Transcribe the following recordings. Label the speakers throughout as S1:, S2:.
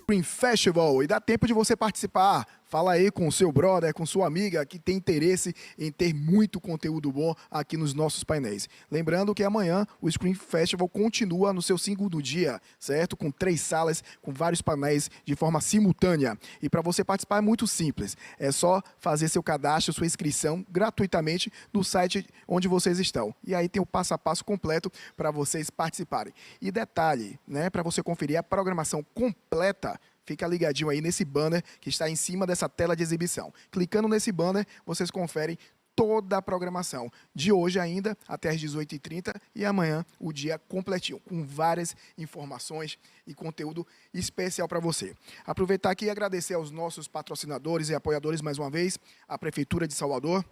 S1: Screen Festival e dá tempo de você participar. Fala aí com o seu brother, com sua amiga que tem interesse em ter muito conteúdo bom aqui nos nossos painéis. Lembrando que amanhã o Screen Festival continua no seu segundo dia, certo? Com 3 salas, com vários painéis de forma simultânea. E para você participar é muito simples. É só fazer seu cadastro, sua inscrição gratuitamente no site onde vocês estão. E aí tem o passo a passo completo para vocês participarem. E detalhe, né, para você conferir a programação completa, fica ligadinho aí nesse banner que está em cima dessa tela de exibição. Clicando nesse banner, vocês conferem toda a programação. De hoje ainda, até às 18h30 e amanhã o dia completinho, com várias informações e conteúdo especial para você. Aproveitar aqui e agradecer aos nossos patrocinadores e apoiadores mais uma vez, a Prefeitura de Salvador,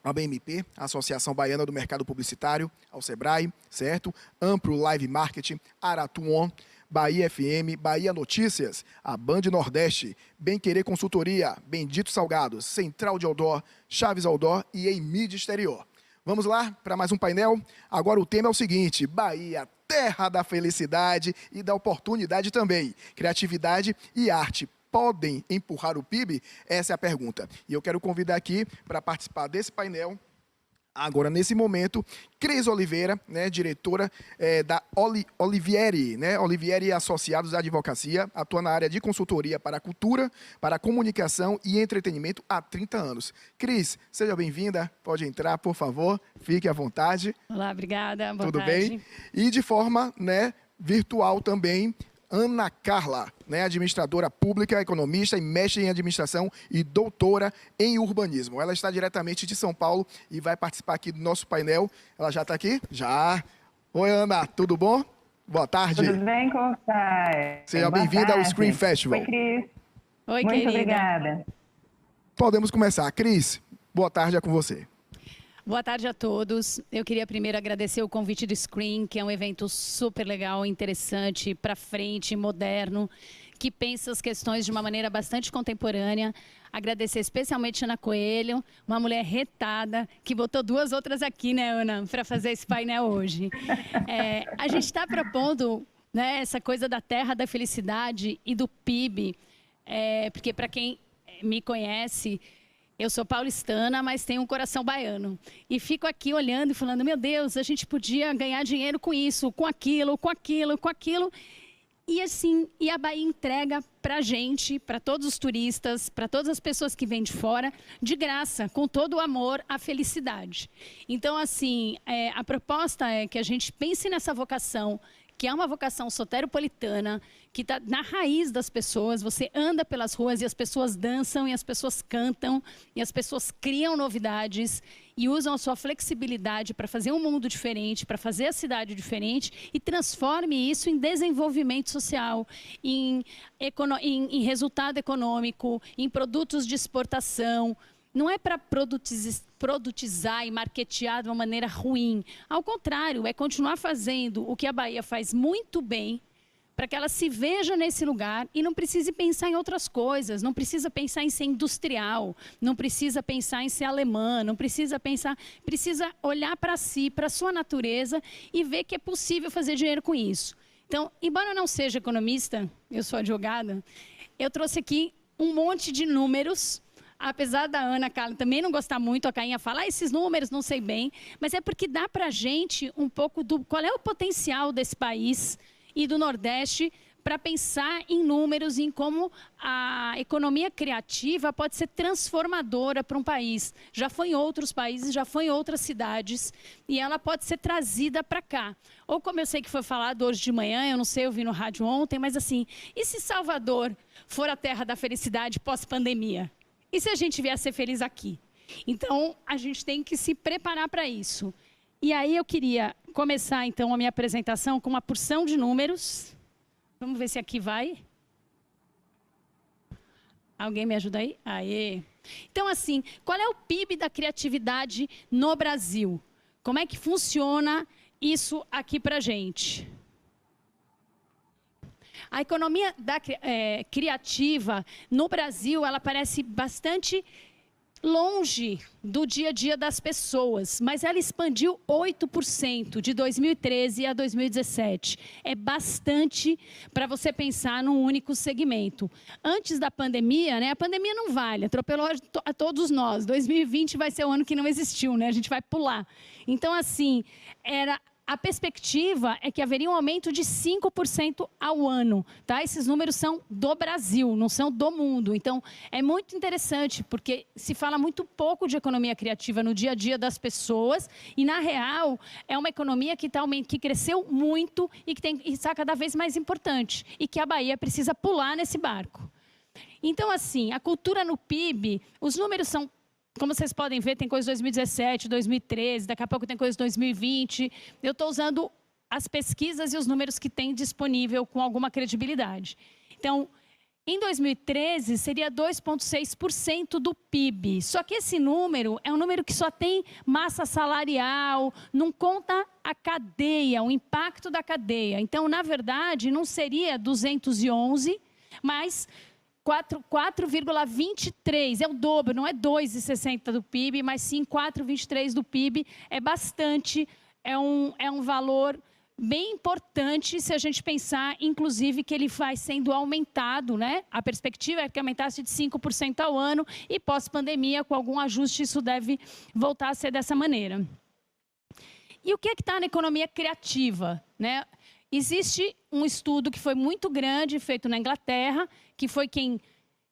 S1: a BMP, a Associação Baiana do Mercado Publicitário, ao Sebrae, certo? Amplo Live Marketing, Aratuon, Bahia FM, Bahia Notícias, a Band Nordeste, Bem Querer Consultoria, Bendito Salgados, Central de Outdoor, Chaves Outdoor e em Mídia Exterior. Vamos lá para mais um painel? Agora o tema é o seguinte: Bahia, terra da felicidade e da oportunidade também. Criatividade e arte podem empurrar o PIB? Essa é a pergunta. E eu quero convidar aqui para participar desse painel, agora, nesse momento, Cris Oliveira, né, diretora da Olivieri, né, Olivieri Associados da Advocacia, atua na área de consultoria para a cultura, para a comunicação e entretenimento há 30 anos. Cris, seja bem-vinda, pode entrar, por favor, fique à vontade.
S2: Olá, obrigada, boa
S1: Tudo
S2: tarde.
S1: bem? E de forma, né, virtual também, Ana Carla, né, administradora pública, economista e mestre em administração e doutora em urbanismo. Ela está diretamente de São Paulo e vai participar aqui do nosso painel. Ela já está aqui? Já. Oi, Ana, tudo bom? Boa tarde.
S3: Tudo bem, como está?
S1: Seja bem-vinda ao Screen Festival.
S3: Oi, Cris.
S2: Oi,
S3: Muito
S2: querida.
S3: obrigada.
S1: Podemos começar. Cris, boa tarde, é com você.
S2: Boa tarde a todos. Eu queria primeiro agradecer o convite do Screen, que é um evento super legal, interessante, para frente, moderno, que pensa as questões de uma maneira bastante contemporânea. Agradecer especialmente a Ana Coelho, uma mulher retada, que botou 2 outras aqui, né, Ana, para fazer esse painel hoje. A gente está propondo, né, essa coisa da terra da felicidade e do PIB, porque para quem me conhece, eu sou paulistana, mas tenho um coração baiano. E fico aqui olhando e falando, meu Deus, a gente podia ganhar dinheiro com isso, com aquilo, com aquilo, com aquilo. E assim, e a Bahia entrega para a gente, para todos os turistas, para todas as pessoas que vêm de fora, de graça, com todo o amor, a felicidade. Então, assim, a proposta é que a gente pense nessa vocação, que é uma vocação soteropolitana, que está na raiz das pessoas. Você anda pelas ruas e as pessoas dançam, e as pessoas cantam, e as pessoas criam novidades e usam a sua flexibilidade para fazer um mundo diferente, para fazer a cidade diferente e transforme isso em desenvolvimento social, em resultado econômico, em produtos de exportação. Não é para produtizar e marketear de uma maneira ruim. Ao contrário, é continuar fazendo o que a Bahia faz muito bem, para que ela se veja nesse lugar e não precise pensar em outras coisas, não precisa pensar em ser industrial, não precisa pensar em ser alemã, não precisa pensar, precisa olhar para si, para a sua natureza e ver que é possível fazer dinheiro com isso. Então, embora eu não seja economista, eu sou advogada, eu trouxe aqui um monte de números. Apesar da Ana Carla também não gostar muito, a Cainha fala, esses números não sei bem, mas é porque dá para a gente um pouco do qual é o potencial desse país e do Nordeste para pensar em números e em como a economia criativa pode ser transformadora para um país. Já foi em outros países, já foi em outras cidades e ela pode ser trazida para cá. Ou como eu sei que foi falado hoje de manhã, eu não sei, eu vi no rádio ontem, mas assim, e se Salvador for a terra da felicidade pós-pandemia? E se a gente vier a ser feliz aqui? Então, a gente tem que se preparar para isso. E aí eu queria começar, então, a minha apresentação com uma porção de números. Vamos ver se aqui vai. Alguém me ajuda aí? Aê! Então, assim, qual é o PIB da criatividade no Brasil? Como é que funciona isso aqui para a gente? A economia criativa no Brasil, ela parece bastante longe do dia a dia das pessoas, mas ela expandiu 8% de 2013 a 2017. É bastante para você pensar num único segmento. Antes da pandemia, né, a pandemia não vale, atropelou a todos nós. 2020 vai ser o ano que não existiu, né? A gente vai pular. Então, assim, a perspectiva é que haveria um aumento de 5% ao ano. Tá? Esses números são do Brasil, não são do mundo. Então, é muito interessante, porque se fala muito pouco de economia criativa no dia a dia das pessoas, e, na real, é uma economia que cresceu muito e que está cada vez mais importante, e que a Bahia precisa pular nesse barco. Então, assim, a cultura no PIB, os números são... Como vocês podem ver, tem coisa de 2017, 2013, daqui a pouco tem coisa de 2020. Eu estou usando as pesquisas e os números que tem disponível com alguma credibilidade. Então, em 2013, seria 2,6% do PIB. Só que esse número é um número que só tem massa salarial, não conta a cadeia, o impacto da cadeia. Então, na verdade, não seria 211, mas... 4,23, é o dobro, não é 2,60 do PIB, mas sim 4,23 do PIB, é bastante, é um valor bem importante se a gente pensar, inclusive, que ele vai sendo aumentado, né? A perspectiva é que aumentasse de 5% ao ano e pós-pandemia, com algum ajuste, isso deve voltar a ser dessa maneira. E o que está na economia criativa, né? Existe um estudo que foi muito grande, feito na Inglaterra, que foi quem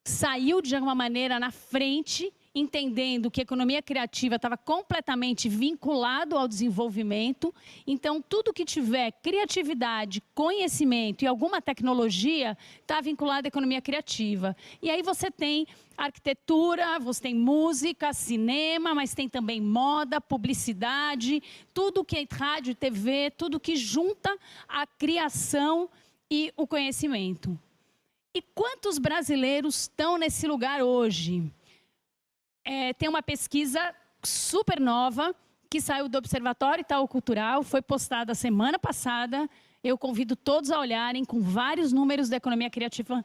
S2: saiu de alguma maneira na frente, entendendo que a economia criativa estava completamente vinculado ao desenvolvimento. Então, tudo que tiver criatividade, conhecimento e alguma tecnologia está vinculado à economia criativa. E aí você tem arquitetura, você tem música, cinema, mas tem também moda, publicidade, tudo que é rádio, TV, tudo que junta a criação e o conhecimento. E quantos brasileiros estão nesse lugar hoje? Tem uma pesquisa super nova que saiu do Observatório Itaú Cultural, foi postada semana passada. Eu convido todos a olharem, com vários números da economia criativa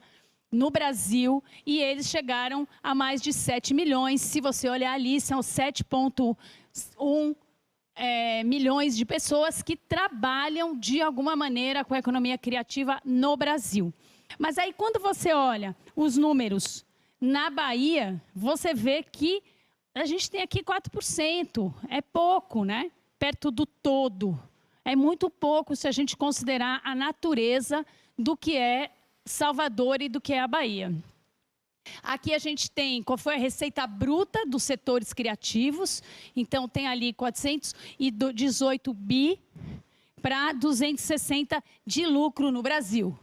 S2: no Brasil, e eles chegaram a mais de 7 milhões. Se você olhar ali, são 7,1 milhões de pessoas que trabalham de alguma maneira com a economia criativa no Brasil. Mas aí, quando você olha os números na Bahia, você vê que a gente tem aqui 4%. É pouco, né? Perto do todo. É muito pouco se a gente considerar a natureza do que é Salvador e do que é a Bahia. Aqui a gente tem qual foi a receita bruta dos setores criativos. Então, tem ali 418 bi para 260 de lucro no Brasil.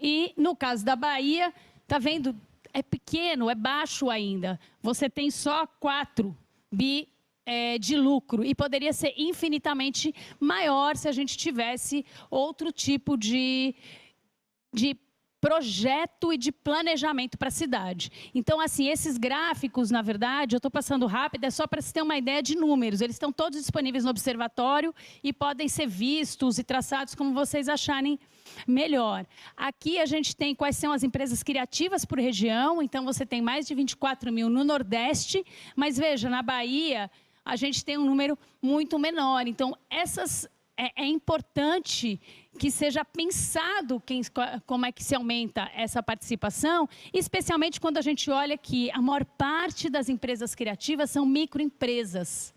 S2: E, no caso da Bahia, está vendo? É pequeno, é baixo ainda. Você tem só 4 bi de lucro. E poderia ser infinitamente maior se a gente tivesse outro tipo de projeto e de planejamento para a cidade. Então, assim, esses gráficos, na verdade, eu estou passando rápido, é só para se ter uma ideia de números. Eles estão todos disponíveis no observatório e podem ser vistos e traçados como vocês acharem melhor. Aqui a gente tem quais são as empresas criativas por região. Então, você tem mais de 24 mil no Nordeste, mas veja, na Bahia, a gente tem um número muito menor. Então, é importante que seja pensado como é que se aumenta essa participação, especialmente quando a gente olha que a maior parte das empresas criativas são microempresas.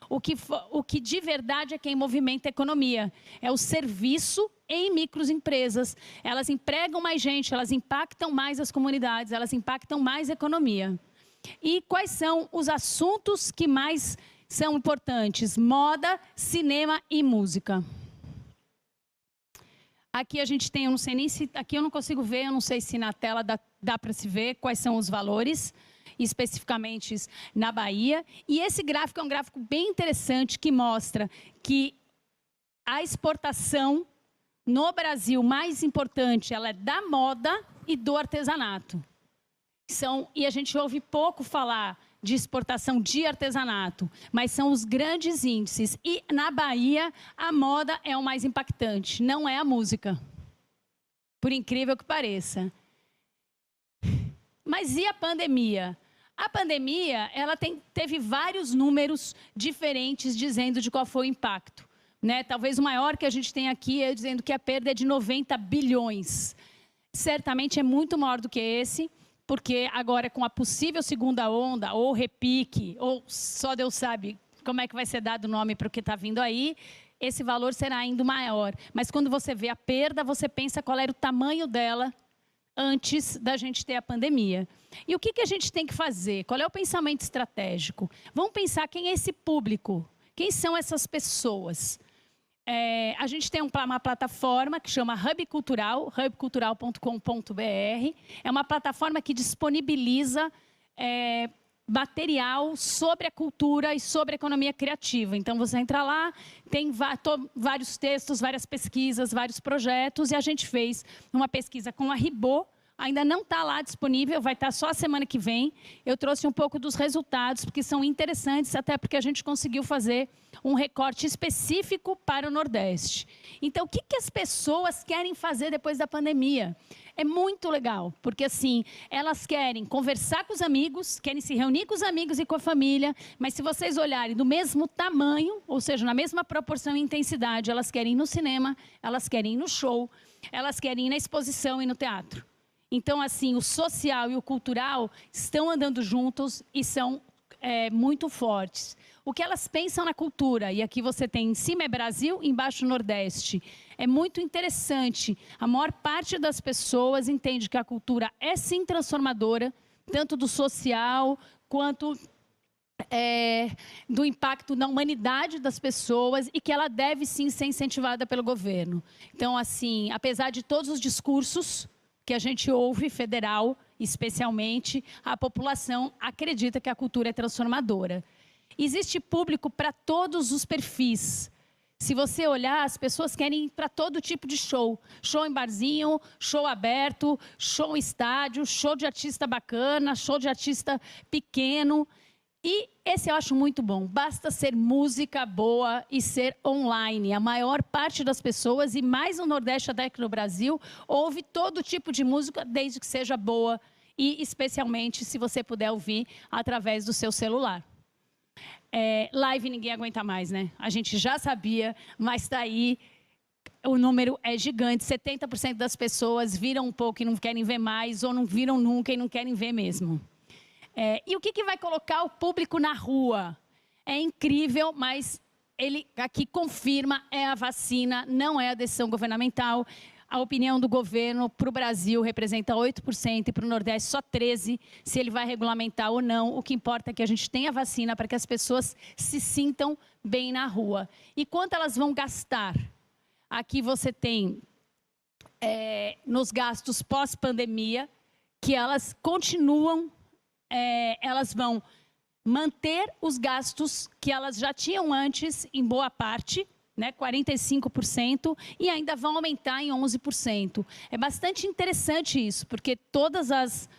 S2: O que de verdade é quem movimenta a economia. É o serviço em microempresas. Elas empregam mais gente, elas impactam mais as comunidades, elas impactam mais a economia. E quais são os assuntos que mais são importantes? Moda, cinema e música. Aqui a gente tem, eu não sei nem se... Aqui eu não consigo ver, eu não sei se na tela dá para se ver quais são os valores, especificamente na Bahia. E esse gráfico é um gráfico bem interessante que mostra que a exportação no Brasil mais importante, ela é da moda e do artesanato. E a gente ouve pouco falar de exportação de artesanato, mas são os grandes índices. E na Bahia, a moda é o mais impactante, não é a música. Por incrível que pareça. Mas e a pandemia? A pandemia, ela teve vários números diferentes dizendo de qual foi o impacto, né? Talvez o maior que a gente tem aqui é dizendo que a perda é de 90 bilhões. Certamente é muito maior do que esse, porque agora com a possível segunda onda, ou repique, ou só Deus sabe como é que vai ser dado o nome para o que está vindo aí, esse valor será ainda maior. Mas quando você vê a perda, você pensa qual era o tamanho dela antes da gente ter a pandemia. E o que a gente tem que fazer? Qual é o pensamento estratégico? Vamos pensar quem é esse público, quem são essas pessoas. A gente tem uma plataforma que chama Hub Cultural, hubcultural.com.br. É uma plataforma que disponibiliza material sobre a cultura e sobre a economia criativa. Então, você entra lá, tem vários textos, várias pesquisas, vários projetos, e a gente fez uma pesquisa com a Ribot, ainda não está lá disponível, vai estar só a semana que vem. Eu trouxe um pouco dos resultados, porque são interessantes, até porque a gente conseguiu fazer um recorte específico para o Nordeste. Então, o que as pessoas querem fazer depois da pandemia? É muito legal, porque assim, elas querem conversar com os amigos, querem se reunir com os amigos e com a família, mas se vocês olharem do mesmo tamanho, ou seja, na mesma proporção e intensidade, elas querem ir no cinema, elas querem ir no show, elas querem ir na exposição e no teatro. Então, assim, o social e o cultural estão andando juntos e são muito fortes. O que elas pensam na cultura, e aqui você tem em cima é Brasil, embaixo Nordeste, é muito interessante. A maior parte das pessoas entende que a cultura é sim transformadora, tanto do social quanto do impacto na humanidade das pessoas e que ela deve sim ser incentivada pelo governo. Então, assim, apesar de todos os discursos que a gente ouve, federal especialmente, a população acredita que a cultura é transformadora. Existe público para todos os perfis. Se você olhar, as pessoas querem ir para todo tipo de show. Show em barzinho, show aberto, show em estádio, show de artista bacana, show de artista pequeno. E esse eu acho muito bom. Basta ser música boa e ser online. A maior parte das pessoas, e mais no Nordeste até que no Brasil, ouve todo tipo de música, desde que seja boa. E especialmente se você puder ouvir através do seu celular. Live ninguém aguenta mais, né? A gente já sabia, mas está aí, o número é gigante. 70% das pessoas viram um pouco e não querem ver mais, ou não viram nunca e não querem ver mesmo. E o que vai colocar o público na rua? É incrível, mas ele aqui confirma, é a vacina, não é a decisão governamental. A opinião do governo para o Brasil representa 8% e para o Nordeste só 13%, se ele vai regulamentar ou não. O que importa é que a gente tenha vacina para que as pessoas se sintam bem na rua. E quanto elas vão gastar? Aqui você tem, nos gastos pós-pandemia, que elas continuam, elas vão manter os gastos que elas já tinham antes, em boa parte, 45%, e ainda vão aumentar em 11%. É bastante interessante isso, porque todas as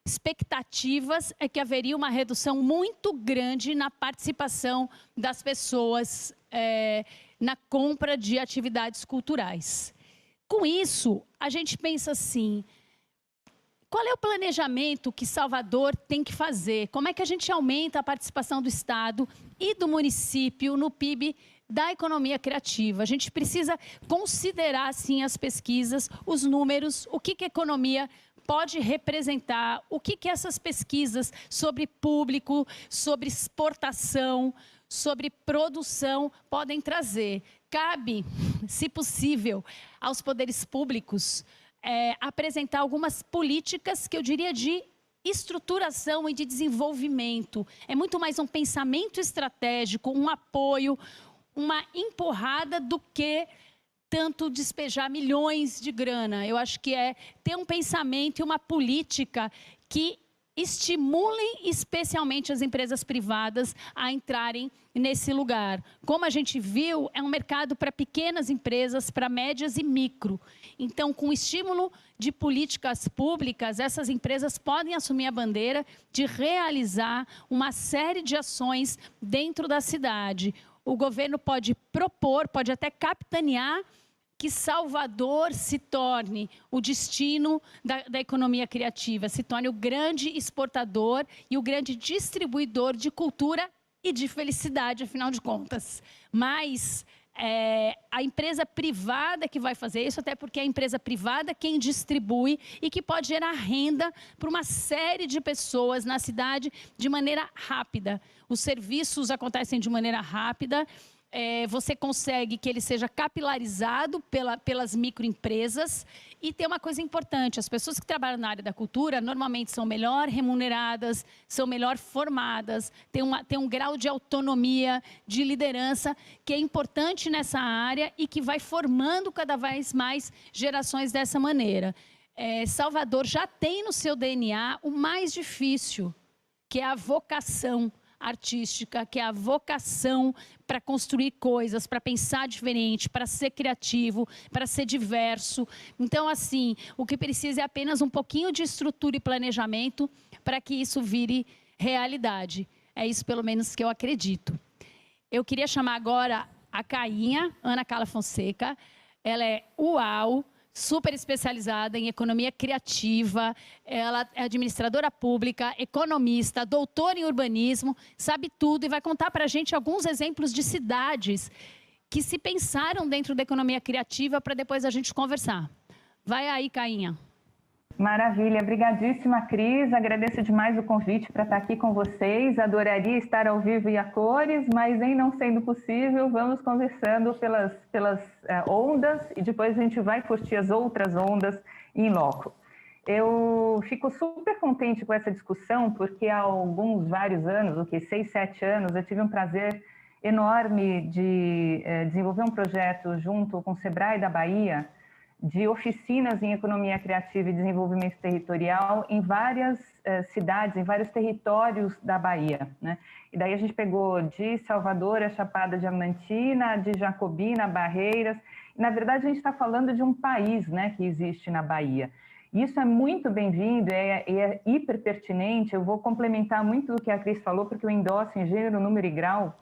S2: expectativas é que haveria uma redução muito grande na participação das pessoas na compra de atividades culturais. Com isso, a gente pensa assim, qual é o planejamento que Salvador tem que fazer? Como é que a gente aumenta a participação do Estado e do município no PIB da economia criativa? A gente precisa considerar, sim, as pesquisas, os números, o que a economia pode representar, o que essas pesquisas sobre público, sobre exportação, sobre produção podem trazer. Cabe, se possível, aos poderes públicos apresentar algumas políticas que eu diria de estruturação e de desenvolvimento. É muito mais um pensamento estratégico, um apoio, uma empurrada do que tanto despejar milhões de grana. Eu acho que é ter um pensamento e uma política que estimulem especialmente as empresas privadas a entrarem nesse lugar. Como a gente viu, é um mercado para pequenas empresas, para médias e micro. Então, com estímulo de políticas públicas, essas empresas podem assumir a bandeira de realizar uma série de ações dentro da cidade. O governo pode propor, pode até capitanear que Salvador se torne o destino da economia criativa, se torne o grande exportador e o grande distribuidor de cultura e de felicidade, afinal de contas. Mas a empresa privada que vai fazer isso, até porque é a empresa privada quem distribui e que pode gerar renda para uma série de pessoas na cidade de maneira rápida. Os serviços acontecem de maneira rápida. Você consegue que ele seja capilarizado pelas microempresas. E tem uma coisa importante, as pessoas que trabalham na área da cultura normalmente são melhor remuneradas, são melhor formadas, têm um grau de autonomia, de liderança, que é importante nessa área e que vai formando cada vez mais gerações dessa maneira. Salvador já tem no seu DNA o mais difícil, que é a vocação artística, que é a vocação para construir coisas, para pensar diferente, para ser criativo, para ser diverso. Então, assim, o que precisa é apenas um pouquinho de estrutura e planejamento para que isso vire realidade. É isso, pelo menos, que eu acredito. Eu queria chamar agora a Cainha, Ana Carla Fonseca. Ela é UAU, super especializada em economia criativa, ela é administradora pública, economista, doutora em urbanismo, sabe tudo e vai contar para a gente alguns exemplos de cidades que se pensaram dentro da economia criativa para depois a gente conversar. Vai aí, Cainha.
S3: Maravilha, obrigadíssima, Cris. Agradeço demais o convite para estar aqui com vocês. Adoraria estar ao vivo e a cores, mas em não sendo possível, vamos conversando pelas ondas e depois a gente vai curtir as outras ondas em loco. Eu fico super contente com essa discussão, porque há vários anos, 6, 7 anos, eu tive um prazer enorme de desenvolver um projeto junto com o Sebrae da Bahia, de oficinas em economia criativa e desenvolvimento territorial em várias cidades, em vários territórios da Bahia, né? E daí a gente pegou de Salvador a Chapada Diamantina, de Jacobina, Barreiras. Na verdade, a gente está falando de um país, né, que existe na Bahia. Isso é muito bem-vindo, é hiper pertinente. Eu vou complementar muito do que a Cris falou, porque eu endosso em gênero, número e grau.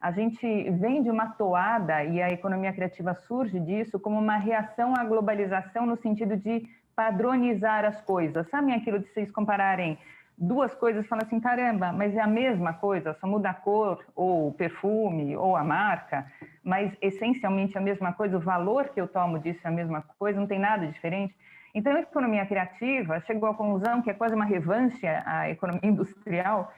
S3: A gente vem de uma toada, e a economia criativa surge disso, como uma reação à globalização no sentido de padronizar as coisas. Sabem aquilo de vocês compararem duas coisas e falam assim, caramba, mas é a mesma coisa, só muda a cor, ou o perfume, ou a marca, mas essencialmente a mesma coisa, o valor que eu tomo disso é a mesma coisa, não tem nada diferente. Então, a economia criativa chegou à conclusão que é quase uma revanche à economia industrial,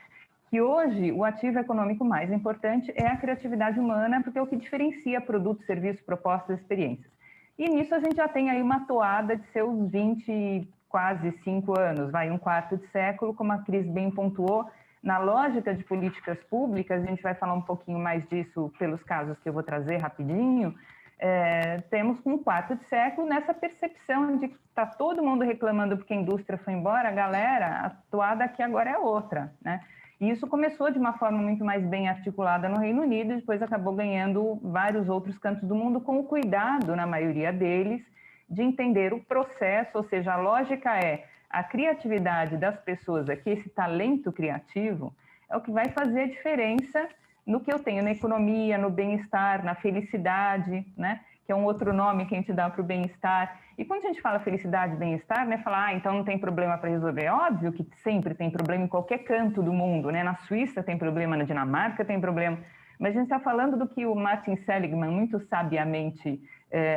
S3: que hoje o ativo econômico mais importante é a criatividade humana, porque é o que diferencia produtos, serviços, propostas, experiências. E nisso a gente já tem aí uma toada de seus 20, quase 5 anos, um quarto de século, como a Cris bem pontuou. Na lógica de políticas públicas, a gente vai falar um pouquinho mais disso pelos casos que eu vou trazer rapidinho, temos um quarto de século nessa percepção de que está todo mundo reclamando porque a indústria foi embora, galera, a toada aqui agora é outra, né? E isso começou de uma forma muito mais bem articulada no Reino Unido e depois acabou ganhando vários outros cantos do mundo com o cuidado, na maioria deles, de entender o processo, ou seja, a lógica é a criatividade das pessoas aqui, esse talento criativo, é o que vai fazer a diferença no que eu tenho na economia, no bem-estar, na felicidade, né? Que é um outro nome que a gente dá para o bem-estar. E quando a gente fala felicidade e bem-estar, né, falar, então não tem problema para resolver. É óbvio que sempre tem problema em qualquer canto do mundo, né? Na Suíça tem problema, na Dinamarca tem problema. Mas a gente está falando do que o Martin Seligman muito sabiamente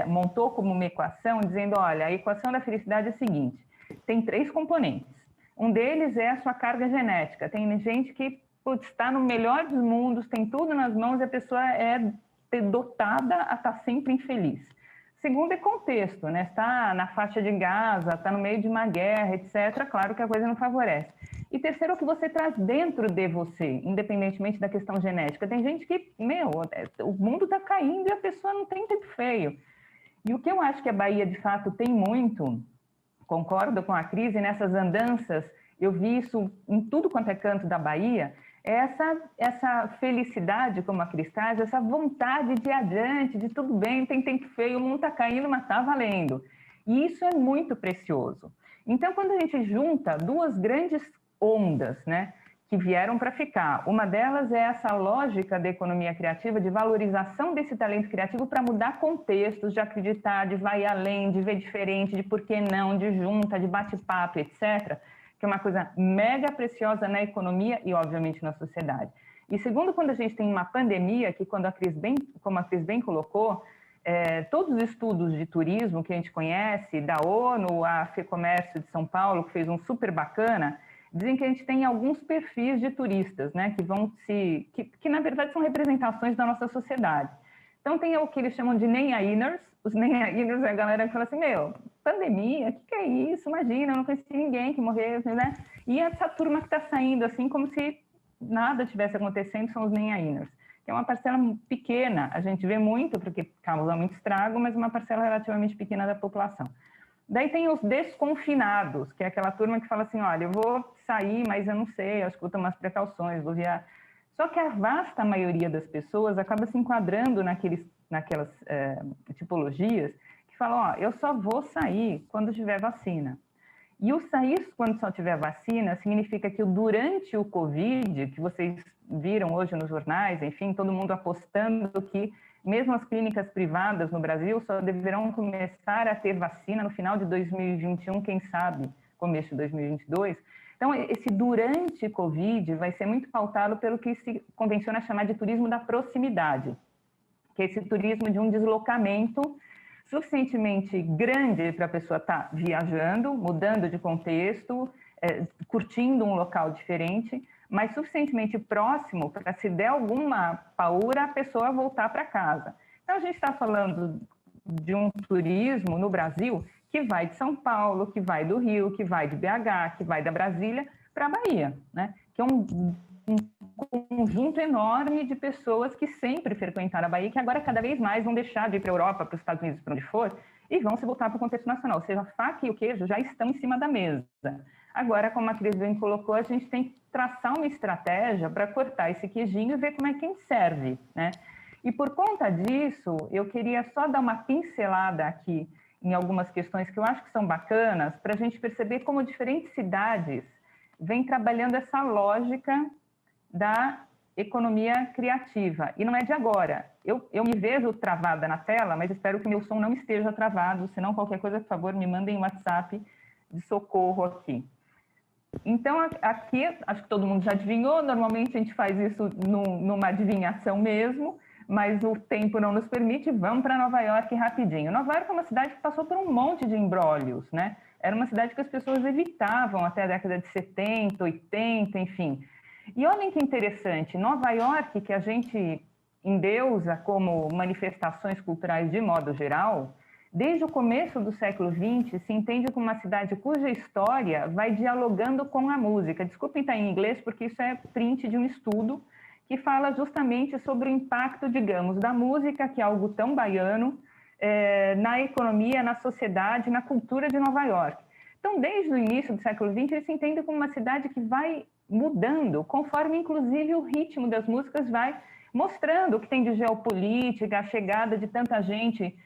S3: montou como uma equação, dizendo, olha, a equação da felicidade é a seguinte, tem 3 componentes. Um deles é a sua carga genética. Tem gente que está no melhor dos mundos, tem tudo nas mãos e a pessoa é dotada a estar sempre infeliz. Segundo é contexto, né? Está na faixa de Gaza, está no meio de uma guerra, etc. Claro que a coisa não favorece. E terceiro é o que você traz dentro de você, independentemente da questão genética. Tem gente que, o mundo está caindo e a pessoa não tem tempo feio. E o que eu acho que a Bahia, de fato, tem muito, concordo com a Cris, e nessas andanças, eu vi isso em tudo quanto é canto da Bahia, essa felicidade, como a Cris traz, essa vontade de ir adiante, de tudo bem, tem tempo feio, o mundo está caindo, mas está valendo. E isso é muito precioso. Então, quando a gente junta duas grandes ondas, né, que vieram para ficar. Uma delas é essa lógica da economia criativa, de valorização desse talento criativo para mudar contextos, de acreditar, de vai além, de ver diferente, de por que não, de junta, de bate-papo, etc., que é uma coisa mega preciosa na economia e, obviamente, na sociedade. E segundo, quando a gente tem uma pandemia, que como a Cris bem colocou, todos os estudos de turismo que a gente conhece, da ONU, a FEComércio de São Paulo, que fez um super bacana, dizem que a gente tem alguns perfis de turistas, né, que na verdade são representações da nossa sociedade. Então tem o que eles chamam de nem-ainers. Os nem-ainers é a galera que fala assim, pandemia, o que é isso? Imagina, eu não conheci ninguém que morreu, né? E essa turma que está saindo assim como se nada tivesse acontecendo são os nem-ainers, que é uma parcela pequena, a gente vê muito porque causa muito estrago, mas uma parcela relativamente pequena da população. Daí tem os desconfinados, que é aquela turma que fala assim, olha, eu vou sair, mas eu não sei, acho que vou tomar as precauções, vou viajar. Só que a vasta maioria das pessoas acaba se enquadrando naquelas tipologias que falam, ó, eu só vou sair quando tiver vacina. E o sair quando só tiver vacina significa que durante o Covid, que vocês viram hoje nos jornais, enfim, todo mundo apostando que mesmo as clínicas privadas no Brasil só deverão começar a ter vacina no final de 2021, quem sabe, começo de 2022. Então, esse durante Covid vai ser muito pautado pelo que se convenciona chamar de turismo da proximidade, que é esse turismo de um deslocamento suficientemente grande para a pessoa estar viajando, mudando de contexto, curtindo um local diferente, mas suficientemente próximo para, se der alguma paura, a pessoa voltar para casa. Então, a gente está falando de um turismo no Brasil que vai de São Paulo, que vai do Rio, que vai de BH, que vai da Brasília para a Bahia, né? Que é um conjunto enorme de pessoas que sempre frequentaram a Bahia, que agora cada vez mais vão deixar de ir para a Europa, para os Estados Unidos, para onde for, e vão se voltar para o contexto nacional. Ou seja, a faca e o queijo já estão em cima da mesa. Agora, como a Cris bem colocou, a gente tem que traçar uma estratégia para cortar esse queijinho e ver como é que serve, né? E por conta disso, eu queria só dar uma pincelada aqui em algumas questões que eu acho que são bacanas, para a gente perceber como diferentes cidades vêm trabalhando essa lógica da economia criativa. E não é de agora. Eu me vejo travada na tela, mas espero que meu som não esteja travado, senão qualquer coisa, por favor, me mandem um WhatsApp de socorro aqui. Então, aqui, acho que todo mundo já adivinhou, normalmente a gente faz isso numa adivinhação mesmo, mas o tempo não nos permite, vamos para Nova York rapidinho. Nova York é uma cidade que passou por um monte de imbróglios, né? Era uma cidade que as pessoas evitavam até a década de 70, 80, enfim. E olhem que interessante, Nova York, que a gente endeusa como manifestações culturais de modo geral, desde o começo do século XX, se entende como uma cidade cuja história vai dialogando com a música. Desculpem estar em inglês, porque isso é print de um estudo que fala justamente sobre o impacto, digamos, da música, que é algo tão baiano, na economia, na sociedade, na cultura de Nova York. Então, desde o início do século XX, ele se entende como uma cidade que vai mudando, conforme, inclusive, o ritmo das músicas vai mostrando o que tem de geopolítica, a chegada de tanta gente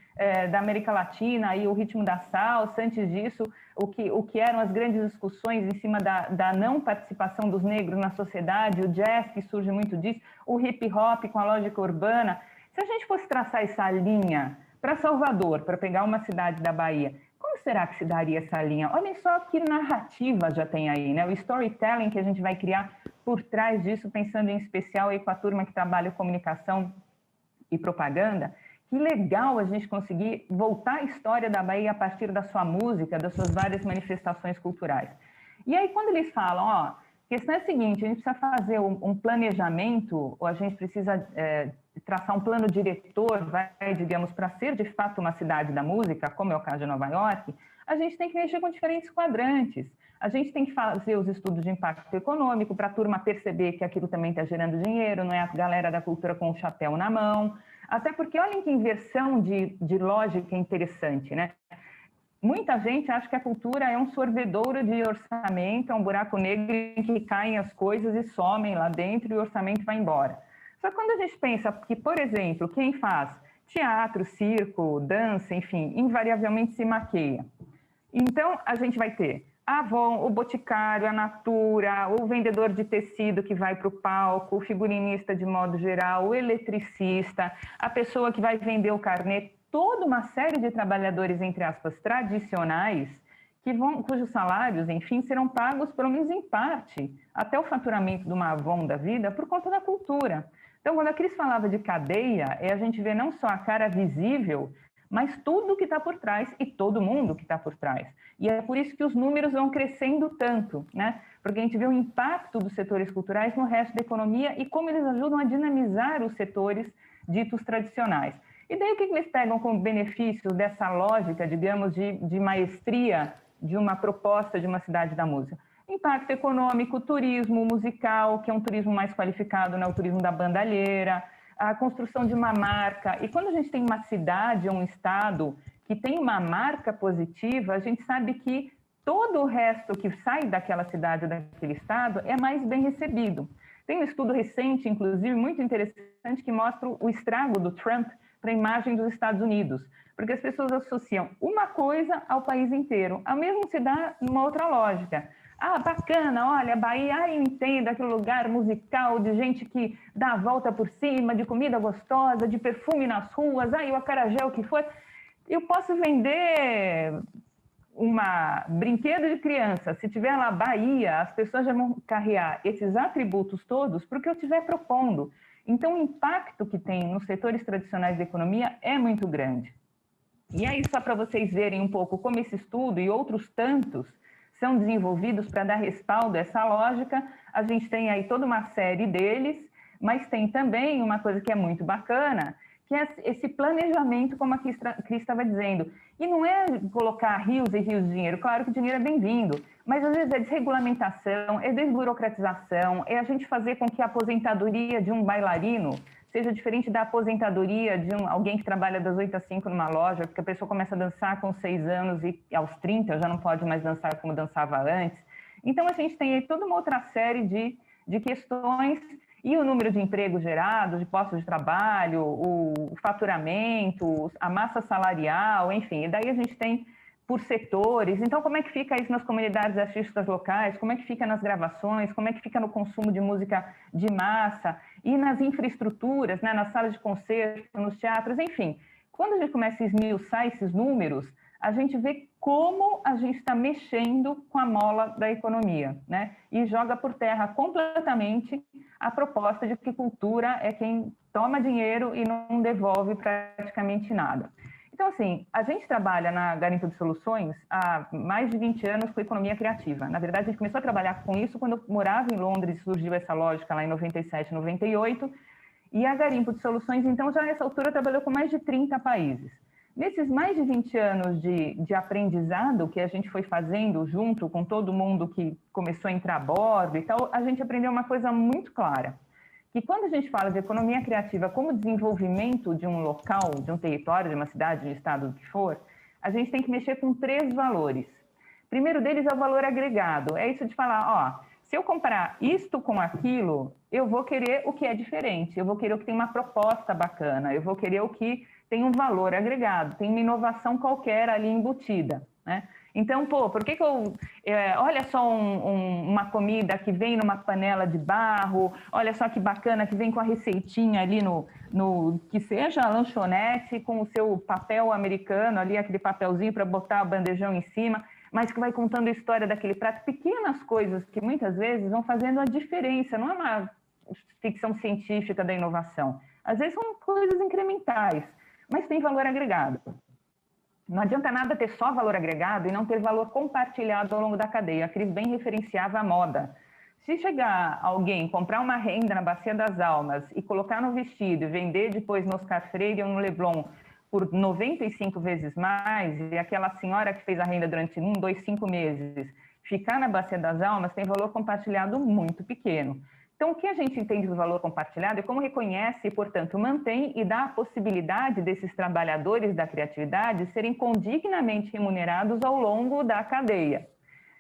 S3: da América Latina e o ritmo da salsa. Antes disso, o que eram as grandes discussões em cima da não participação dos negros na sociedade, o jazz, que surge muito disso, o hip hop com a lógica urbana. Se a gente fosse traçar essa linha para Salvador, para pegar uma cidade da Bahia, como será que se daria essa linha? Olhem só que narrativa já tem aí, né? O storytelling que a gente vai criar por trás disso, pensando em especial aí com a turma que trabalha comunicação e propaganda. Que legal a gente conseguir voltar a história da Bahia a partir da sua música, das suas várias manifestações culturais. E aí, quando eles falam, ó, a questão é a seguinte, a gente precisa fazer um planejamento, ou a gente precisa traçar um plano diretor, digamos, para ser de fato uma cidade da música, como é o caso de Nova York, a gente tem que mexer com diferentes quadrantes. A gente tem que fazer os estudos de impacto econômico para a turma perceber que aquilo também está gerando dinheiro, não é a galera da cultura com o chapéu na mão. Até porque, olhem que inversão de lógica interessante, né? Muita gente acha que a cultura é um sorvedouro de orçamento, é um buraco negro em que caem as coisas e somem lá dentro e o orçamento vai embora. Só que quando a gente pensa que, por exemplo, quem faz teatro, circo, dança, enfim, invariavelmente se maqueia. Então, a gente vai ter a Avon, o boticário, a Natura, o vendedor de tecido que vai para o palco, o figurinista de modo geral, o eletricista, a pessoa que vai vender o carnê, toda uma série de trabalhadores, entre aspas, tradicionais, cujos salários, enfim, serão pagos, pelo menos em parte, até o faturamento de uma Avon da vida, por conta da cultura. Então, quando a Cris falava de cadeia, a gente vê não só a cara visível, mas tudo que está por trás e todo mundo que está por trás. E é por isso que os números vão crescendo tanto, né? Porque a gente vê o impacto dos setores culturais no resto da economia e como eles ajudam a dinamizar os setores ditos tradicionais. E daí o que eles pegam como benefício dessa lógica, digamos, de maestria de uma proposta de uma cidade da música? Impacto econômico, turismo musical, que é um turismo mais qualificado, né? O turismo da bandalheira, a construção de uma marca. E quando a gente tem uma cidade ou um estado que tem uma marca positiva, a gente sabe que todo o resto que sai daquela cidade ou daquele estado é mais bem recebido. Tem um estudo recente, inclusive, muito interessante, que mostra o estrago do Trump para a imagem dos Estados Unidos, porque as pessoas associam uma coisa ao país inteiro. A mesmo se dá numa outra lógica. Ah, bacana, olha, Bahia, eu entendo, aquele lugar musical de gente que dá a volta por cima, de comida gostosa, de perfume nas ruas, o acarajé, o que for. Eu posso vender brinquedo de criança, se tiver lá Bahia, as pessoas já vão carregar esses atributos todos para o que eu estiver propondo. Então, o impacto que tem nos setores tradicionais da economia é muito grande. E aí, só para vocês verem um pouco como esse estudo e outros tantos são desenvolvidos para dar respaldo a essa lógica, a gente tem aí toda uma série deles, mas tem também uma coisa que é muito bacana, que é esse planejamento, como a Cris estava dizendo. E não é colocar rios e rios de dinheiro, claro que o dinheiro é bem-vindo, mas às vezes é desregulamentação, é desburocratização, é a gente fazer com que a aposentadoria de um bailarino seja diferente da aposentadoria de alguém que trabalha das 8 às 5 numa loja, porque a pessoa começa a dançar com 6 anos e aos 30 já não pode mais dançar como dançava antes. Então, a gente tem aí toda uma outra série de questões e o número de empregos gerados, de postos de trabalho, o faturamento, a massa salarial, enfim. E daí a gente tem por setores. Então, como é que fica isso nas comunidades artísticas locais? Como é que fica nas gravações? Como é que fica no consumo de música de massa? E nas infraestruturas, né? Nas salas de concerto, nos teatros, enfim. Quando a gente começa a esmiuçar esses números, a gente vê como a gente está mexendo com a mola da economia, né? E joga por terra completamente a proposta de que cultura é quem toma dinheiro e não devolve praticamente nada. Então, assim, a gente trabalha na Garimpo de Soluções há mais de 20 anos com economia criativa. Na verdade, a gente começou a trabalhar com isso quando eu morava em Londres, surgiu essa lógica lá em 97, 98, e a Garimpo de Soluções, então, já nessa altura, trabalhou com mais de 30 países. Nesses mais de 20 anos de aprendizado que a gente foi fazendo junto com todo mundo que começou a entrar a bordo e tal, a gente aprendeu uma coisa muito clara, que quando a gente fala de economia criativa como desenvolvimento de um local, de um território, de uma cidade, de um estado, do que for, a gente tem que mexer com 3 valores. O primeiro deles é o valor agregado, é isso de falar, se eu comparar isto com aquilo, eu vou querer o que é diferente, eu vou querer o que tem uma proposta bacana, eu vou querer o que tem um valor agregado, tem uma inovação qualquer ali embutida, né? Então, por que eu... olha só uma comida que vem numa panela de barro, olha só que bacana, que vem com a receitinha ali que seja a lanchonete, com o seu papel americano ali, aquele papelzinho para botar o bandejão em cima, mas que vai contando a história daquele prato. Pequenas coisas que muitas vezes vão fazendo a diferença, não é uma ficção científica da inovação. Às vezes são coisas incrementais, mas tem valor agregado. Não adianta nada ter só valor agregado e não ter valor compartilhado ao longo da cadeia. A Cris bem referenciava a moda. Se chegar alguém, comprar uma renda na Bacia das Almas e colocar no vestido e vender depois no Oscar Freire ou no Leblon por 95 vezes mais, e aquela senhora que fez a renda durante 1, 2, 5 meses ficar na Bacia das Almas, tem valor compartilhado muito pequeno. Então, o que a gente entende do valor compartilhado é como reconhece e, portanto, mantém e dá a possibilidade desses trabalhadores da criatividade serem condignamente remunerados ao longo da cadeia.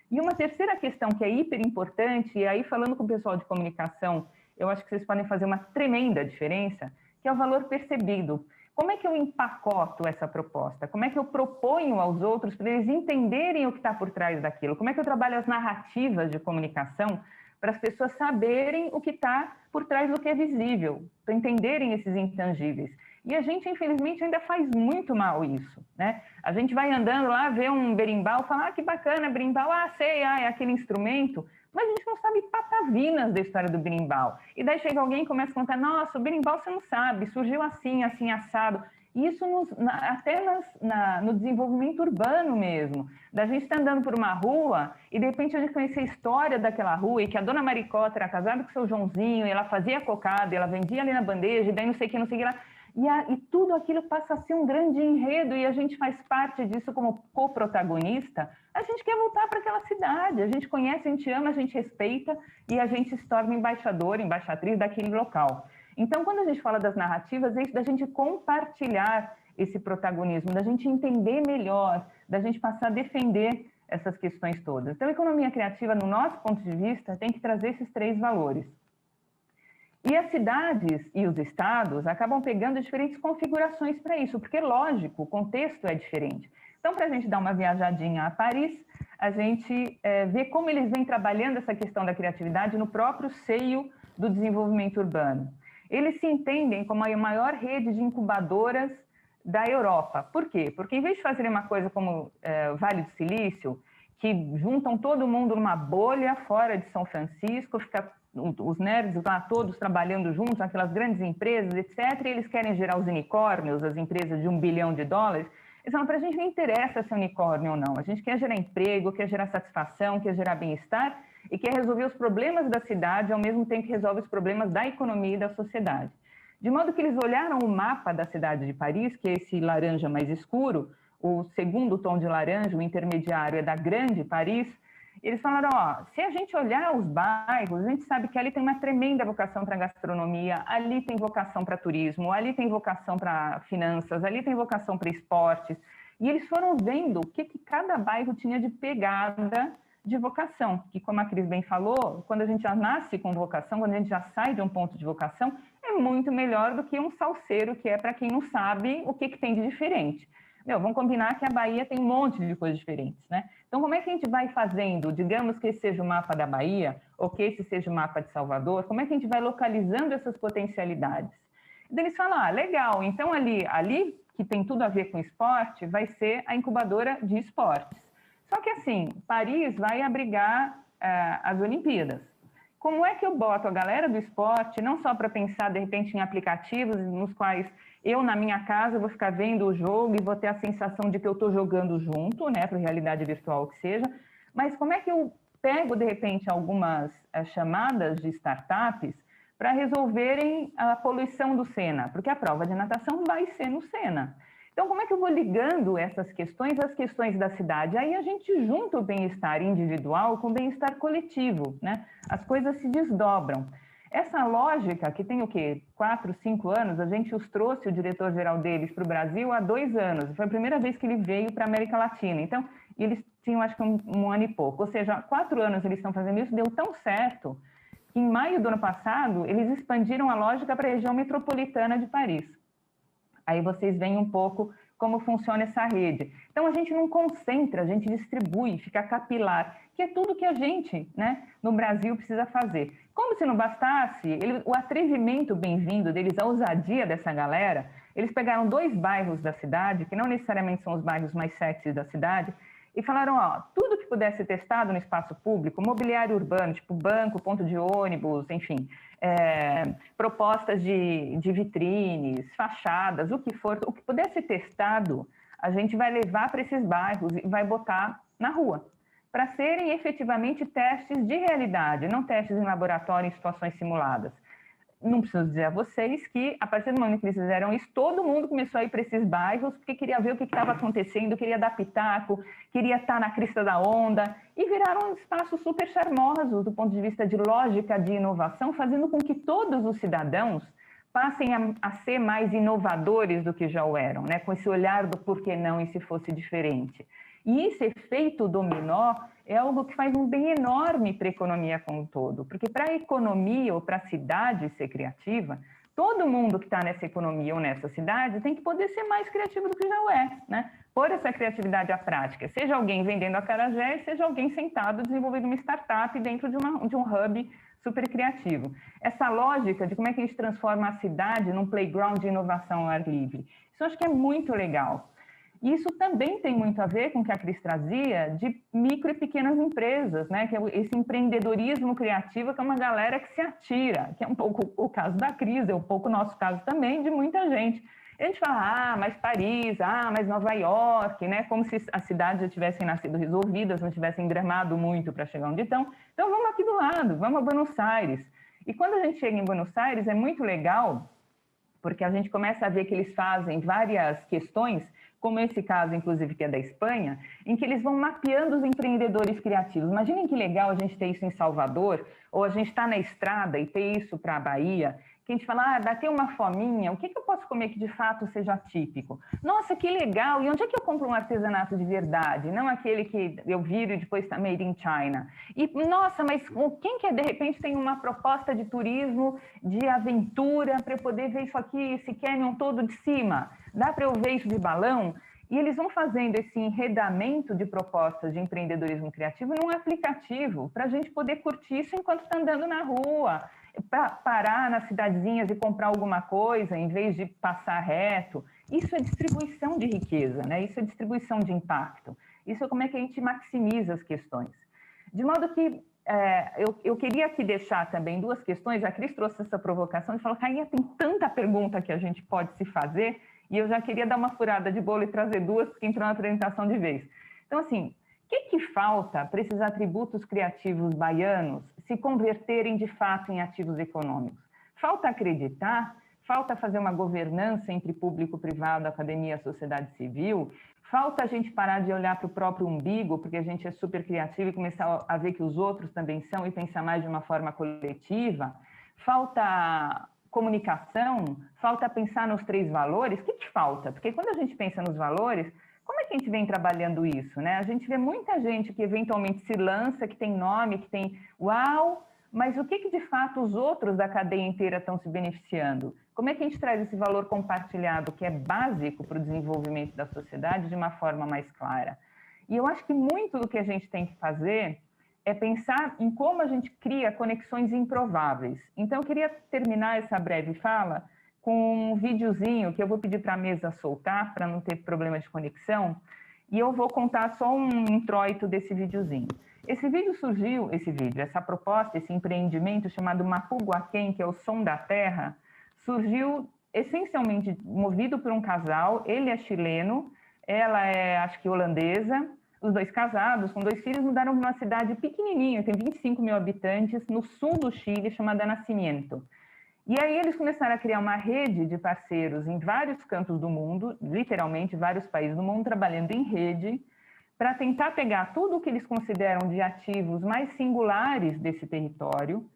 S3: E uma terceira questão que é hiper importante, e aí falando com o pessoal de comunicação, eu acho que vocês podem fazer uma tremenda diferença, que é o valor percebido. Como é que eu empacoto essa proposta? Como é que eu proponho aos outros para eles entenderem o que está por trás daquilo? Como é que eu trabalho as narrativas de comunicação para as pessoas saberem o que está por trás do que é visível, para entenderem esses intangíveis? E a gente, infelizmente, ainda faz muito mal isso, né? A gente vai andando lá, vê um berimbau, fala, ah, que bacana, berimbau, ah, sei, ah, é aquele instrumento, mas a gente não sabe patavinas da história do berimbau. E daí chega alguém e começa a contar, nossa, o berimbau você não sabe, surgiu assim, assim, assado. E isso até no desenvolvimento urbano mesmo. Da gente estar andando por uma rua e de repente a gente conhecer a história daquela rua e que a dona Maricota era casada com o seu Joãozinho, e ela fazia cocada, e ela vendia ali na bandeja, e daí não sei o que, não sei o que lá. E tudo aquilo passa a ser um grande enredo e a gente faz parte disso como coprotagonista. A gente quer voltar para aquela cidade, a gente conhece, a gente ama, a gente respeita e a gente se torna embaixador, embaixatriz daquele local. Então, quando a gente fala das narrativas, é isso da gente compartilhar esse protagonismo, da gente entender melhor, da gente passar a defender essas questões todas. Então, a economia criativa, no nosso ponto de vista, tem que trazer esses 3 valores. E as cidades e os estados acabam pegando diferentes configurações para isso, porque, lógico, o contexto é diferente. Então, para a gente dar uma viajadinha a Paris, a gente vê como eles vêm trabalhando essa questão da criatividade no próprio seio do desenvolvimento urbano. Eles se entendem como a maior rede de incubadoras da Europa. Por quê? Porque, em vez de fazerem uma coisa como o Vale do Silício, que juntam todo mundo numa bolha fora de São Francisco, fica os nerds lá todos trabalhando juntos, aquelas grandes empresas, etc., e eles querem gerar os unicórnios, as empresas de $1 bilhão. Eles falam, para a gente não interessa se é unicórnio ou não, a gente quer gerar emprego, quer gerar satisfação, quer gerar bem-estar e quer resolver os problemas da cidade ao mesmo tempo que resolve os problemas da economia e da sociedade. De modo que eles olharam o mapa da cidade de Paris, que é esse laranja mais escuro, o segundo tom de laranja, o intermediário, é da Grande Paris. Eles falaram, ó, se a gente olhar os bairros, a gente sabe que ali tem uma tremenda vocação para gastronomia, ali tem vocação para turismo, ali tem vocação para finanças, ali tem vocação para esportes. E eles foram vendo o que cada bairro tinha de pegada de vocação, que, como a Cris bem falou, quando a gente já nasce com vocação, quando a gente já sai de um ponto de vocação, é muito melhor do que um salseiro, que é para quem não sabe o que tem de diferente. Vamos combinar que a Bahia tem um monte de coisas diferentes, né? Então, como é que a gente vai fazendo, digamos que esse seja o mapa da Bahia, ou que esse seja o mapa de Salvador, como é que a gente vai localizando essas potencialidades? E daí eles falam, legal, então ali, que tem tudo a ver com esporte, vai ser a incubadora de esportes. Só que assim, Paris vai abrigar as Olimpíadas. Como é que eu boto a galera do esporte, não só para pensar, de repente, em aplicativos nos quais eu, na minha casa, vou ficar vendo o jogo e vou ter a sensação de que eu estou jogando junto, né, para realidade virtual que seja, mas como é que eu pego, de repente, algumas chamadas de startups para resolverem a poluição do Sena? Porque a prova de natação vai ser no Sena. Então, como é que eu vou ligando essas questões às questões da cidade? Aí a gente junta o bem-estar individual com o bem-estar coletivo, né? As coisas se desdobram. Essa lógica, que tem o quê? 4, 5 anos, a gente os trouxe, o diretor-geral deles, para o Brasil há 2 anos. Foi a primeira vez que ele veio para a América Latina. Então, eles tinham, acho que, um ano e pouco. Ou seja, 4 anos eles estão fazendo isso, deu tão certo que, em maio do ano passado, eles expandiram a lógica para a região metropolitana de Paris. Aí vocês veem um pouco como funciona essa rede. Então, a gente não concentra, a gente distribui, fica capilar, que é tudo que a gente, né, no Brasil precisa fazer. Como se não bastasse, o atrevimento bem-vindo deles, a ousadia dessa galera, eles pegaram 2 bairros da cidade, que não necessariamente são os bairros mais sexys da cidade, e falaram, ó, tudo que pudesse ser testado no espaço público, mobiliário urbano, tipo banco, ponto de ônibus, enfim, propostas de vitrines, fachadas, o que for, o que puder ser testado, a gente vai levar para esses bairros e vai botar na rua, para serem efetivamente testes de realidade, não testes em laboratório em situações simuladas. Não preciso dizer a vocês que, a partir do momento que eles fizeram isso, todo mundo começou a ir para esses bairros porque queria ver o que estava acontecendo, queria dar pitaco, queria estar na crista da onda, e viraram espaços super charmosos do ponto de vista de lógica de inovação, fazendo com que todos os cidadãos passem a ser mais inovadores do que já o eram, né? Com esse olhar do por que não e se fosse diferente. E esse efeito dominó é algo que faz um bem enorme para a economia como um todo, porque para a economia ou para a cidade ser criativa, todo mundo que está nessa economia ou nessa cidade tem que poder ser mais criativo do que já é, né? Pôr essa criatividade à prática, seja alguém vendendo acarajé, seja alguém sentado desenvolvendo uma startup dentro de um hub super criativo. Essa lógica de como é que a gente transforma a cidade num playground de inovação ao ar livre, isso eu acho que é muito legal. E isso também tem muito a ver com o que a Cris trazia de micro e pequenas empresas, né? Que é esse empreendedorismo criativo, que é uma galera que se atira, que é um pouco o caso da Cris, é um pouco o nosso caso também, de muita gente. A gente fala, mas Paris, mas Nova York, né? Como se as cidades já tivessem nascido resolvidas, não tivessem dramado muito para chegar onde estão. Então vamos aqui do lado, vamos a Buenos Aires. E quando a gente chega em Buenos Aires, é muito legal, porque a gente começa a ver que eles fazem várias questões, como esse caso, inclusive, que é da Espanha, em que eles vão mapeando os empreendedores criativos. Imaginem que legal a gente ter isso em Salvador, ou a gente está na estrada e ter isso para a Bahia, que a gente fala, bateu uma fominha, o que eu posso comer que de fato seja típico? Nossa, que legal! E onde é que eu compro um artesanato de verdade? Não aquele que eu viro e depois está made in China. E, nossa, mas quem que de repente tem uma proposta de turismo, de aventura, para eu poder ver isso aqui, esse canyon todo de cima? Dá para eu ver isso de balão? E eles vão fazendo esse enredamento de propostas de empreendedorismo criativo num aplicativo, para a gente poder curtir isso enquanto está andando na rua, para parar nas cidadezinhas e comprar alguma coisa, em vez de passar reto. Isso é distribuição de riqueza, né? Isso é distribuição de impacto. Isso é como é que a gente maximiza as questões. De modo que eu queria aqui deixar também duas questões. A Cris trouxe essa provocação de falar, Rainha, tem tanta pergunta que a gente pode se fazer, e eu já queria dar uma furada de bolo e trazer duas, porque entrou na apresentação de vez. Então, assim, o que falta para esses atributos criativos baianos se converterem de fato em ativos econômicos? Falta acreditar, falta fazer uma governança entre público, privado, academia, sociedade civil, falta a gente parar de olhar para o próprio umbigo, porque a gente é super criativo e começar a ver que os outros também são e pensar mais de uma forma coletiva, falta comunicação, falta pensar nos 3 valores. O que falta? Porque quando a gente pensa nos valores, como é que a gente vem trabalhando isso, né? A gente vê muita gente que eventualmente se lança, que tem nome, que tem uau, mas o que de fato os outros da cadeia inteira estão se beneficiando? Como é que a gente traz esse valor compartilhado, que é básico para o desenvolvimento da sociedade, de uma forma mais clara? E eu acho que muito do que a gente tem que fazer é pensar em como a gente cria conexões improváveis. Então, eu queria terminar essa breve fala com um videozinho que eu vou pedir para a mesa soltar, para não ter problema de conexão, e eu vou contar só um introito desse videozinho. Esse vídeo surgiu, essa proposta, esse empreendimento chamado Mapuguaquém, que é o som da terra, surgiu essencialmente movido por um casal, ele é chileno, ela é, acho que, holandesa. Os 2 casados, com 2 filhos, mudaram para uma cidade pequenininha, tem 25 mil habitantes, no sul do Chile, chamada Nascimento. E aí eles começaram a criar uma rede de parceiros em vários cantos do mundo, literalmente vários países do mundo, trabalhando em rede, para tentar pegar tudo o que eles consideram de ativos mais singulares desse território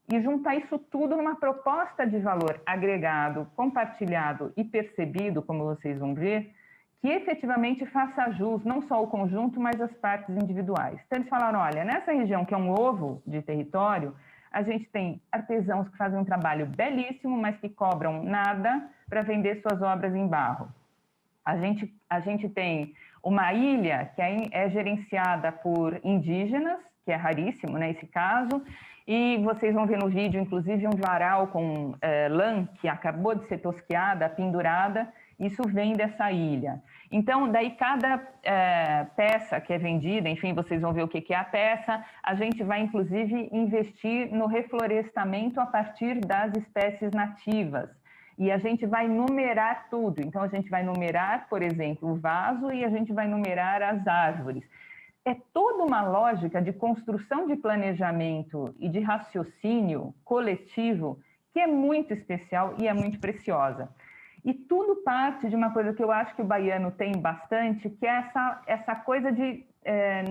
S3: e juntar isso tudo numa proposta de valor agregado, compartilhado e percebido, como vocês vão ver, que efetivamente faça jus não só ao conjunto, mas às partes individuais. Então, eles falaram, olha, nessa região que é um ovo de território, a gente tem artesãos que fazem um trabalho belíssimo, mas que cobram nada para vender suas obras em barro. A gente tem uma ilha que é gerenciada por indígenas, que é raríssimo, né, esse caso, e vocês vão ver no vídeo, inclusive, um varal com lã que acabou de ser tosquiada, pendurada. Isso vem dessa ilha. Então, daí cada peça que é vendida, enfim, vocês vão ver o que é a peça, a gente vai, inclusive, investir no reflorestamento a partir das espécies nativas. E a gente vai numerar tudo. Então, a gente vai numerar, por exemplo, o vaso e a gente vai numerar as árvores. É toda uma lógica de construção de planejamento e de raciocínio coletivo que é muito especial e é muito preciosa. E tudo parte de uma coisa que eu acho que o baiano tem bastante, que é essa coisa de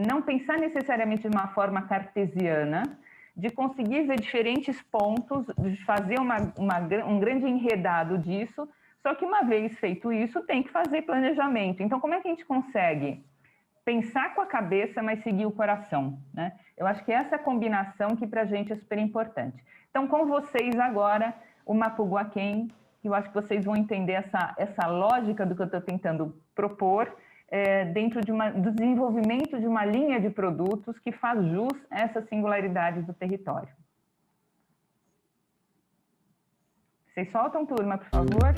S3: não pensar necessariamente de uma forma cartesiana, de conseguir ver diferentes pontos, de fazer um grande enredado disso, só que uma vez feito isso, tem que fazer planejamento. Então, como é que a gente consegue pensar com a cabeça, mas seguir o coração, né? Eu acho que essa combinação que para a gente é super importante. Então, com vocês agora, o Mapuguaquém. Eu acho que vocês vão entender essa lógica do que eu estou tentando propor dentro do desenvolvimento de uma linha de produtos que faz jus a essas singularidades do território. Vocês soltam, turma, por favor?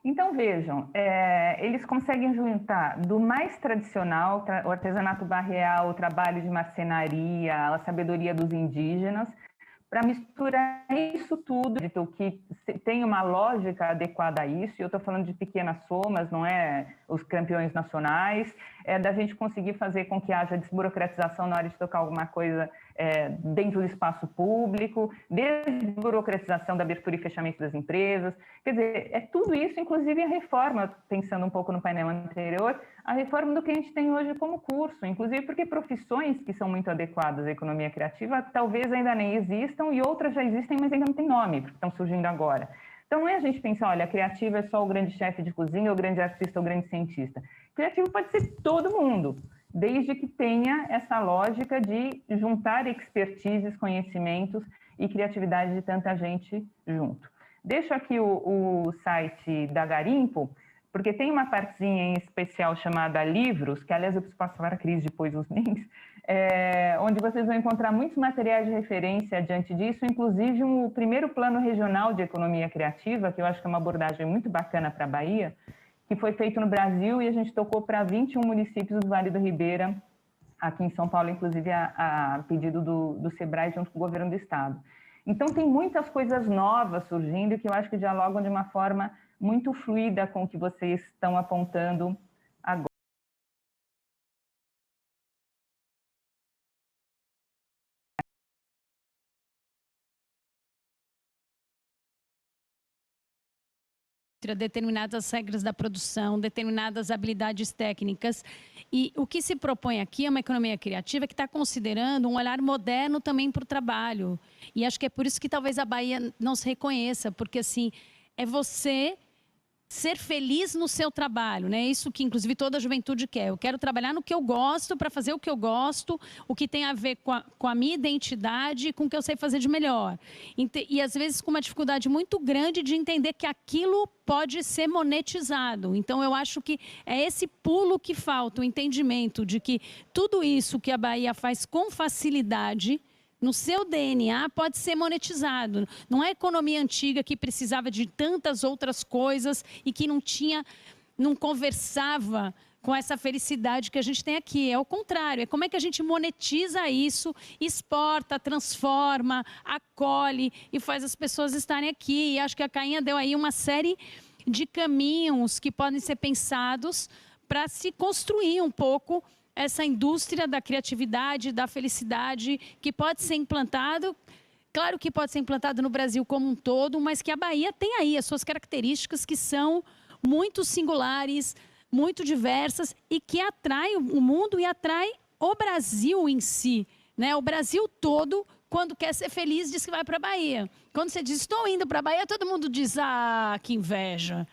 S3: Então, vejam, eles conseguem juntar do mais tradicional, o artesanato barreal, o trabalho de marcenaria, a sabedoria dos indígenas, para misturar isso tudo, que tem uma lógica adequada a isso, e eu estou falando de pequenas somas, não é os campeões nacionais, da gente conseguir fazer com que haja desburocratização na hora de tocar alguma coisa dentro do espaço público, desburocratização da abertura e fechamento das empresas, quer dizer, é tudo isso, inclusive a reforma, pensando um pouco no painel anterior, a reforma do que a gente tem hoje como curso, inclusive porque profissões que são muito adequadas à economia criativa talvez ainda nem existam e outras já existem, mas ainda não tem nome, porque estão surgindo agora. Então, não é a gente pensar, olha, criativo é só o grande chefe de cozinha, o grande artista, o grande cientista. Criativo pode ser todo mundo, desde que tenha essa lógica de juntar expertises, conhecimentos e criatividade de tanta gente junto. Deixo aqui o site da Garimpo, porque tem uma partezinha em especial chamada Livros, que, aliás, eu preciso passar para a Cris depois os links, onde vocês vão encontrar muitos materiais de referência diante disso, inclusive o primeiro plano regional de economia criativa, que eu acho que é uma abordagem muito bacana para a Bahia, que foi feito no Brasil e a gente tocou para 21 municípios do Vale do Ribeira, aqui em São Paulo, inclusive a pedido do SEBRAE junto com o governo do estado. Então, tem muitas coisas novas surgindo que eu acho que dialogam de uma forma muito fluida com o que vocês estão apontando agora.
S2: Determinadas regras da produção, determinadas habilidades técnicas. E o que se propõe aqui é uma economia criativa que está considerando um olhar moderno também para o trabalho. E acho que é por isso que talvez a Bahia não se reconheça, porque assim, é você ser feliz no seu trabalho, né? Isso que, inclusive, toda a juventude quer. Eu quero trabalhar no que eu gosto, para fazer o que eu gosto, o que tem a ver com a minha identidade e com o que eu sei fazer de melhor. E, às vezes, com uma dificuldade muito grande de entender que aquilo pode ser monetizado. Então, eu acho que é esse pulo que falta, o entendimento de que tudo isso que a Bahia faz com facilidade, no seu DNA, pode ser monetizado. Não é a economia antiga que precisava de tantas outras coisas e que não conversava com essa felicidade que a gente tem aqui. É o contrário, é como é que a gente monetiza isso, exporta, transforma, acolhe e faz as pessoas estarem aqui. E acho que a Cainha deu aí uma série de caminhos que podem ser pensados para se construir um pouco essa indústria da criatividade, da felicidade, que pode ser implantado Claro que pode ser implantado no Brasil como um todo, mas que a Bahia tem aí as suas características que são muito singulares, muito diversas e que atraem o mundo e atrai o Brasil em si, né? O Brasil todo, quando quer ser feliz, diz que vai para a Bahia. Quando você diz, estou indo para a Bahia, todo mundo diz, ah, que inveja.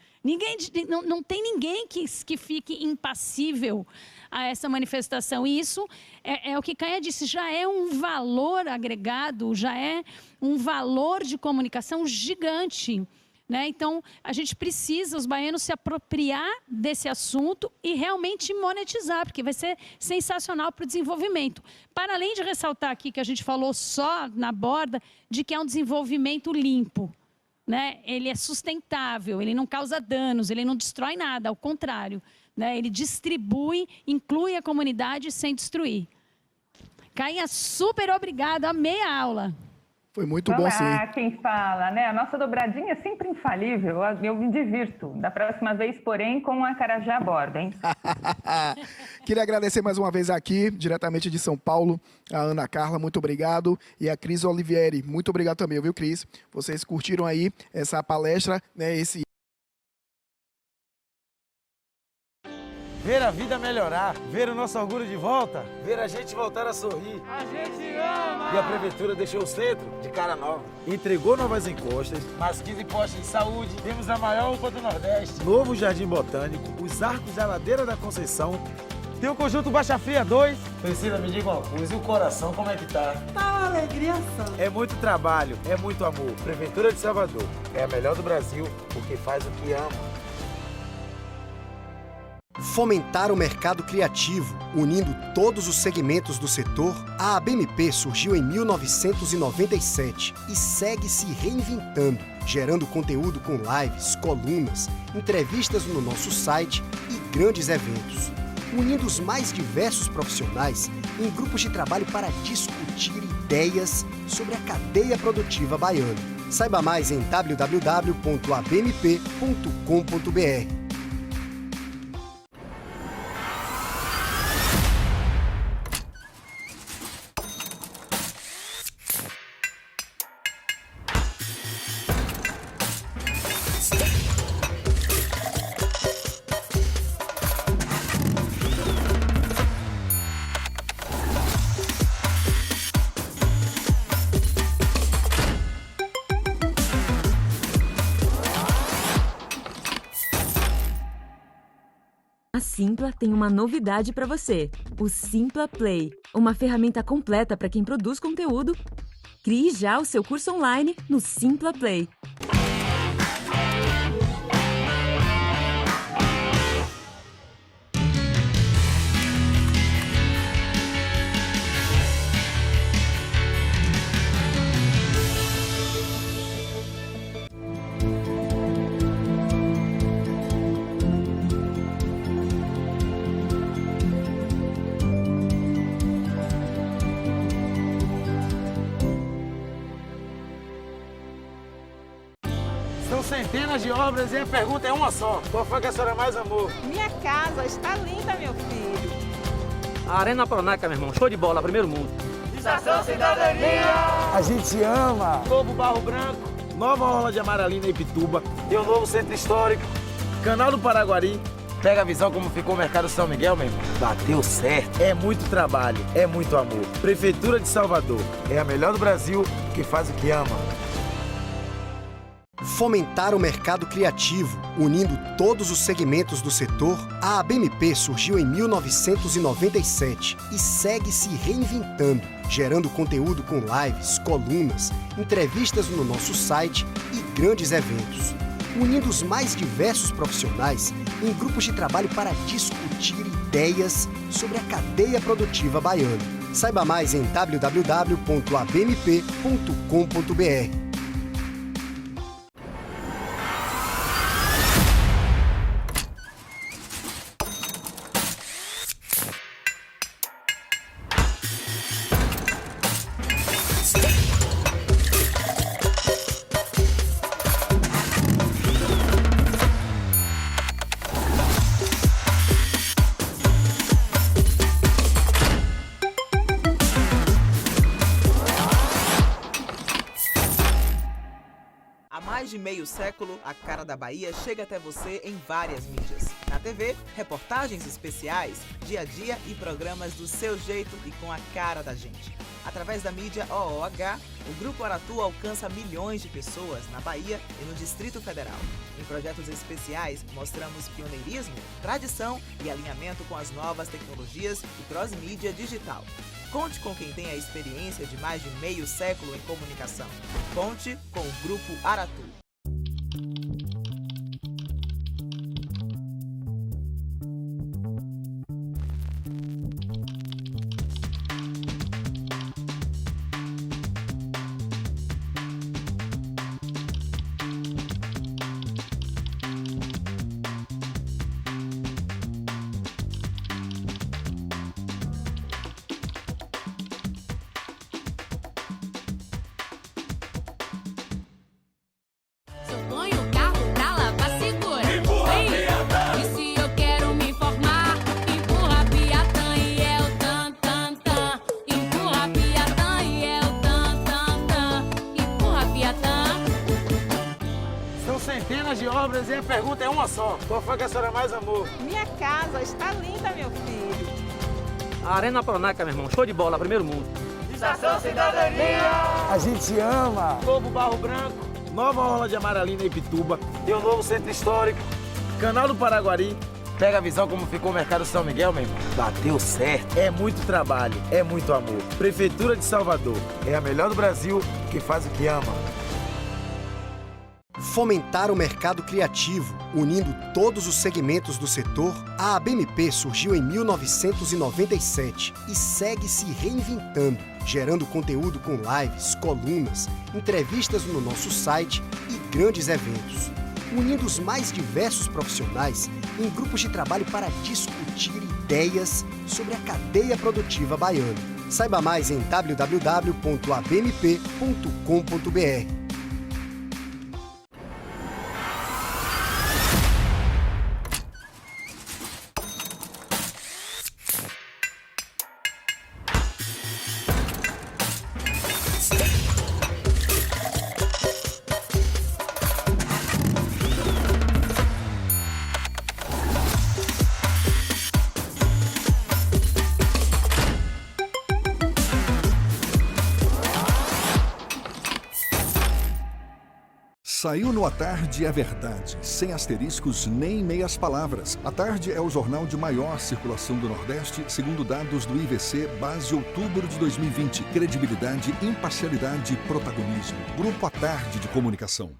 S2: Não tem ninguém que fique impassível a essa manifestação. E isso é o que Canha disse, já é um valor agregado, já é um valor de comunicação gigante. Né? Então, a gente precisa, os baianos, se apropriar desse assunto e realmente monetizar, porque vai ser sensacional para o desenvolvimento. Para além de ressaltar aqui que a gente falou só na borda, de que é um desenvolvimento limpo. Né? Ele é sustentável, ele não causa danos, ele não destrói nada, ao contrário. Né? Ele distribui, inclui a comunidade sem destruir. Cainha, super obrigada, amei a aula.
S1: Foi muito bom, sim.
S3: Quem fala, né? A nossa dobradinha é sempre infalível. Eu me divirto. Da próxima vez, porém, com um acarajé a bordo, hein?
S1: Queria agradecer mais uma vez aqui, diretamente de São Paulo, a Ana Carla, muito obrigado. E a Cris Olivieri, muito obrigado também, viu, Cris? Vocês curtiram aí essa palestra, né?
S4: Ver a vida melhorar, ver o nosso orgulho de volta, ver a gente voltar a sorrir. A gente ama! E a Prefeitura deixou o centro de cara nova. Entregou novas encostas, mais 15 postos de saúde, temos a maior UPA do Nordeste, novo Jardim Botânico, os arcos da Ladeira da Conceição, tem o Conjunto Baixa Fria 2. Priscila, me diga uma coisa, e o coração como é que tá?
S5: Tá uma alegria só.
S4: É muito trabalho, é muito amor. Prefeitura de Salvador é a melhor do Brasil porque faz o que ama.
S6: Fomentar o mercado criativo, unindo todos os segmentos do setor, a ABMP surgiu em 1997 e segue se reinventando, gerando conteúdo com lives, colunas, entrevistas no nosso site e grandes eventos, unindo os mais diversos profissionais em grupos de trabalho para discutir ideias sobre a cadeia produtiva baiana. Saiba mais em www.abmp.com.br.
S7: A Simpla tem uma novidade para você, o Simpla Play, uma ferramenta completa para quem produz conteúdo. Crie já o seu curso online no Simpla Play.
S4: São centenas de obras e a pergunta é uma só. Qual foi que a senhora mais amou?
S5: Minha casa está linda, meu filho.
S8: A Arena Pronaca, meu irmão. Show de bola, primeiro mundo.
S4: Estação Cidadania! A gente ama! Novo Barro Branco, nova Orla de Amaralina e Pituba, tem o novo Centro Histórico, Canal do Paraguari. Pega a visão como ficou o Mercado São Miguel, meu irmão. Bateu certo. É muito trabalho, é muito amor. Prefeitura de Salvador é a melhor do Brasil que faz o que ama.
S6: Fomentar o mercado criativo, unindo todos os segmentos do setor, a ABMP surgiu em 1997 e segue se reinventando, gerando conteúdo com lives, colunas, entrevistas no nosso site e grandes eventos, unindo os mais diversos profissionais em grupos de trabalho para discutir ideias sobre a cadeia produtiva baiana. Saiba mais em www.abmp.com.br.
S9: século, a cara da Bahia chega até você em várias mídias. Na TV, reportagens especiais, dia a dia e programas do seu jeito e com a cara da gente. Através da mídia OOH, o Grupo Aratu alcança milhões de pessoas na Bahia e no Distrito Federal. Em projetos especiais, mostramos pioneirismo, tradição e alinhamento com as novas tecnologias e cross-mídia digital. Conte com quem tem a experiência de mais de meio século em comunicação. Conte com o Grupo Aratu.
S4: Centenas de obras e a pergunta é uma só. Qual foi que a senhora mais amou?
S5: Minha casa está linda, meu filho.
S8: A Arena Pronaca, meu irmão, show de bola, primeiro mundo.
S4: Estação Cidadania! A gente ama! Novo Barro Branco, nova orla de Amaralina e Pituba, tem um novo centro histórico, Canal do Paraguari. Pega a visão como ficou o Mercado São Miguel, meu irmão. Bateu certo. É muito trabalho, é muito amor. Prefeitura de Salvador, é a melhor do Brasil que faz o que ama.
S6: Fomentar o mercado criativo, unindo todos os segmentos do setor, a ABMP surgiu em 1997 e segue se reinventando, gerando conteúdo com lives, colunas, entrevistas no nosso site e grandes eventos, unindo os mais diversos profissionais em grupos de trabalho para discutir ideias sobre a cadeia produtiva baiana. Saiba mais em www.abmp.com.br.
S10: Saiu no A Tarde é Verdade, sem asteriscos nem meias palavras. A Tarde é o jornal de maior circulação do Nordeste, segundo dados do IVC, base outubro de 2020. Credibilidade, imparcialidade e protagonismo. Grupo A Tarde de Comunicação.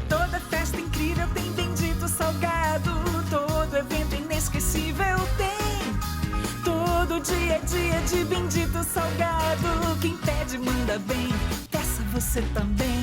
S11: Toda festa incrível tem bendito salgado, todo evento inesquecível tem. Todo dia é dia de bendito salgado, quem pede manda bem, peça você também.